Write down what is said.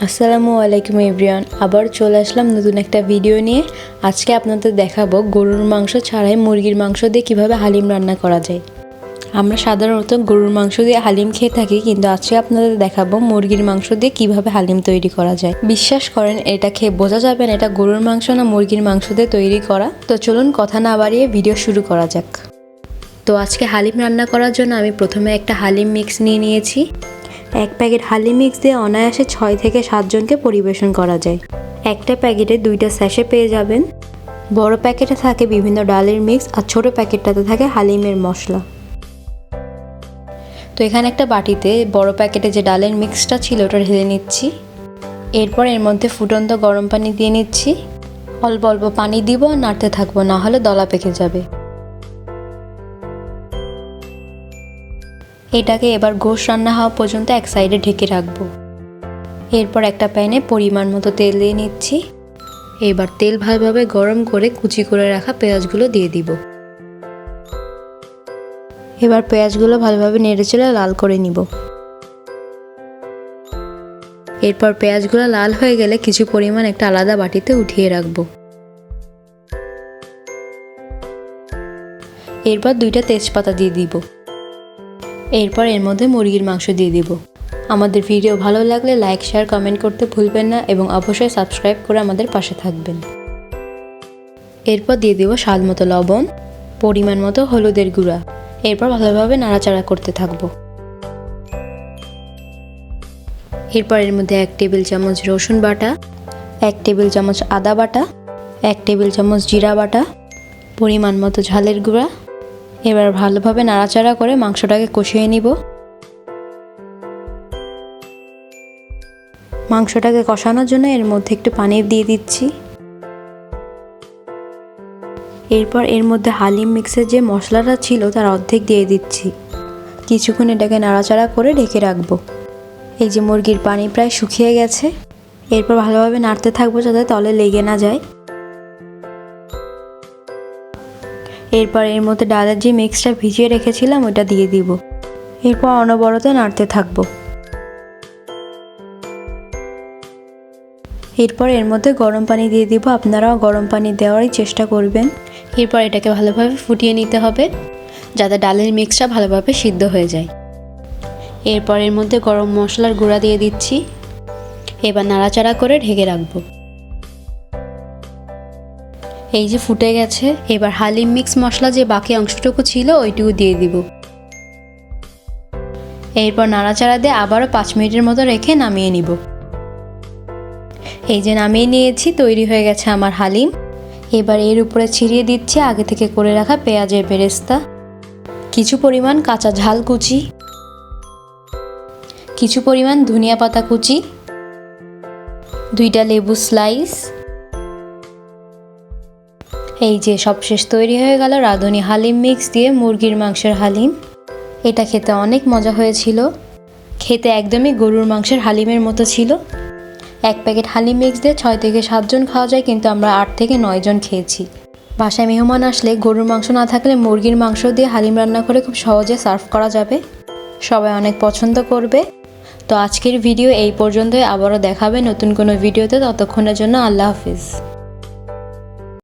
আসসালামু আলাইকুম এভরিওয়ান, আবার চলে আসলাম নতুন একটা ভিডিও নিয়ে। আজকে আপনাদের দেখাবো গরুর মাংস ছাড়াই মুরগির মাংস দিয়ে কিভাবে হালিম রান্না করা যায়। আমরা সাধারণত গরুর মাংস দিয়ে হালিম খেয়ে থাকি, কিন্তু আজকে আপনাদের দেখাবো মুরগির মাংস দিয়ে কিভাবে হালিম তৈরি করা যায়। বিশ্বাস করেন, এটা খেয়ে বোঝা যাবে না এটা গরুর মাংস না মুরগির মাংস দিয়ে তৈরি করা। তো চলুন কথা না বাড়িয়ে ভিডিও শুরু করা যাক। তো আজকে হালিম রান্না করার জন্য আমি প্রথমে একটা হালিম মিক্স নিয়ে নিয়েছি। এক প্যাকেট হালিম মিক্স দিয়ে অনায়াসে 6 থেকে 7 জনকে পরিবেশন করা যায়। একটা প্যাকেটে 2টা স্যাশে পেয়ে যাবেন। বড় প্যাকেটে থাকে বিভিন্ন ডালের মিক্স, আর ছোট প্যাকেটটাতে থাকে হালিমের মশলা। তো এখানে একটা বাটিতে বড় প্যাকেটে যে ডালের মিক্সটা ছিল ওটা ঢেলে নিচ্ছি। এরপর এর মধ্যে ফুটন্ত গরম পানি দিয়ে নিচ্ছি। অল্প অল্প পানি দিব, নাড়তে থাকবো, না হলে দলা পেকে যাবে। এটাকে এবার গোশ রান্না হওয়া পর্যন্ত এক সাইডে ঢেকে রাখবো। এরপর একটা প্যানে পরিমাণ মতো তেল দিয়ে নিচ্ছি। এবার তেল ভালোভাবে গরম করে কুচি করে রাখা পেঁয়াজগুলো দিয়ে দিব। এবার পেঁয়াজগুলো ভালোভাবে নেড়েচেড়ে লাল করে নিব। এরপর পেঁয়াজগুলো লাল হয়ে গেলে কিছু পরিমাণ একটা আলাদা বাটিতে উঠিয়ে রাখবো। এরপর 2টা তেজপাতা দিয়ে দিব। এরপর এর মধ্যে মুরগির মাংস দিয়ে দিব। আমাদের ভিডিও ভালো লাগলে লাইক, শেয়ার, কমেন্ট করতে ভুলবেন না এবং অবশ্যই সাবস্ক্রাইব করে আমাদের পাশে থাকবেন। এরপর দিয়ে দিব স্বাদ মতো লবণ, পরিমাণ মতো হলুদের গুঁড়া। এরপর ভালোভাবে নাড়াচাড়া করতে থাকবো। এরপর এর মধ্যে 1 টেবিল চামচ রসুন বাটা, 1 টেবিল চামচ আদা বাটা, 1 টেবিল চামচ জিরা বাটা, পরিমাণ মতো ঝালের গুঁড়া। এবার ভালোভাবে নাড়াচাড়া করে মাংসটাকে কষিয়ে নিব। মাংসটাকে কষানোর জন্য এর মধ্যে একটু পানি দিয়ে দিচ্ছি। এরপর এর মধ্যে হালিম মিক্সের যে মশলাটা ছিল তার অর্ধেক দিয়ে দিচ্ছি। কিছুক্ষণ এটাকে নাড়াচাড়া করে ঢেকে রাখবো। এই যে মুরগির পানি প্রায় শুকিয়ে গেছে। এরপর ভালোভাবে নাড়তে থাকবো যাতে তলে লেগে না যায়। এরপর এর মধ্যে ডালের যে মিক্সটা ভিজিয়ে রেখেছিলাম ওটা দিয়ে দিব। এরপর অনবরত নাড়তে থাকবো। এরপর এর মধ্যে গরম পানি দিয়ে দিব। আপনারাও গরম পানি দেওয়ারই চেষ্টা করবেন। এরপর এটাকে ভালোভাবে ফুটিয়ে নিতে হবে যাতে ডালের মিক্সটা ভালোভাবে সিদ্ধ হয়ে যায়। এরপর এর মধ্যে গরম মশলার গুঁড়া দিয়ে দিচ্ছি। এবার নাড়াচাড়া করে ঢেকে রাখবো। এই যে ফুটে গেছে। এবার হালিম মিক্স মশলা যে বাকি অংশটুকু ছিল ওইটুকু দিয়ে দিব। এরপর নাড়াচাড়া দিয়ে আবারও 5 মিনিটের মতো রেখে নামিয়ে নিব। এই যে নামিয়ে নিয়েছি, তৈরি হয়ে গেছে আমার হালিম। এবার এর উপরে ছিটিয়ে দিচ্ছি আগে থেকে করে রাখা পেঁয়াজের বেরেস্তা, কিছু পরিমাণ কাঁচা ঝাল কুচি, কিছু পরিমাণ ধনিয়া পাতা কুচি, 2টা লেবু স্লাইস। এই যে সবশেষ তৈরি হয়ে গেল রাঁধুনি হালিম মিক্স দিয়ে মুরগির মাংসের হালিম। এটা খেতে অনেক মজা হয়েছিল। খেতে একদমই গরুর মাংসের হালিমের মতো ছিল। 1 প্যাকেট হালিম মিক্স দিয়ে 6 থেকে 7 জন খাওয়া যায়, কিন্তু আমরা 8 থেকে 9 জন খেয়েছি। বাসায় মেহমান আসলে গরুর মাংস না থাকলে মুরগির মাংস দিয়ে হালিম রান্না করে খুব সহজে সার্ভ করা যাবে। সবাই অনেক পছন্দ করবে। তো আজকের ভিডিও এই পর্যন্তই। আবারও দেখাবে নতুন কোনো ভিডিওতে। ততক্ষণের জন্য আল্লাহ হাফিজ।